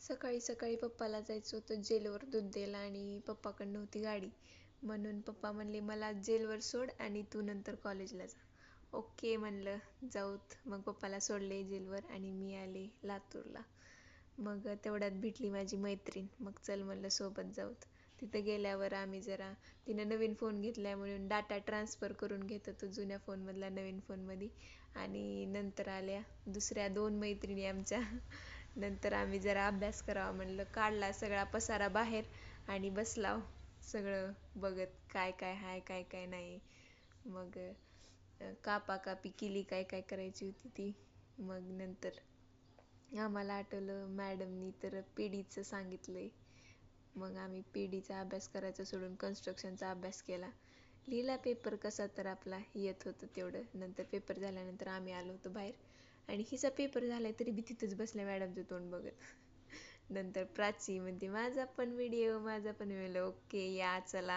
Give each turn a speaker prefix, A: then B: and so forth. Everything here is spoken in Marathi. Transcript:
A: सकाळी सकाळी पप्पाला जायचं होतं जेलवर दूध द्यायला आणि पप्पाकडे नव्हती गाडी. म्हणून पप्पा म्हणले मला जेलवर सोड आणि तू नंतर कॉलेजला जा. ओके म्हणलं, जाऊत. मग पप्पाला सोडले जेलवर आणि मी आले लातूरला. मग तेवढ्यात भेटली माझी मैत्रीण. मग चल म्हणलं सोबत जाऊत. तिथं गेल्यावर आम्ही जरा, तिनं नवीन फोन घेतलाय म्हणून डाटा ट्रान्सफर करून घेत होतो जुन्या फोनमधला नवीन फोनमध्ये. आणि नंतर आल्या दुसऱ्या 2 मैत्रिणी आमच्या. नंतर आम्ही जरा अभ्यास करावा म्हणलं, काढला सगळा पसारा बाहेर आणि बसलाव सगळं बघत, काय काय हाय काय काय नाही. मग कापाकापी केली, काय काय करायची होती ती. मग नंतर आम्हाला आठवलं मॅडमनी तर पीडीचं सांगितलंय. मग आम्ही पीडीचा अभ्यास करायचा सोडून कन्स्ट्रक्शनचा अभ्यास केला. लिहिला पेपर कसा तर आपला येत होतं तेवढं. नंतर पेपर झाल्यानंतर आम्ही आलो होतो बाहेर आणि हिचा पेपर झालाय तरी बी तिथंच बसल्या मॅडमचं तोंड बघत. नंतर प्राची म्हणते माझा पण व्हिडिओ. ओके या चला.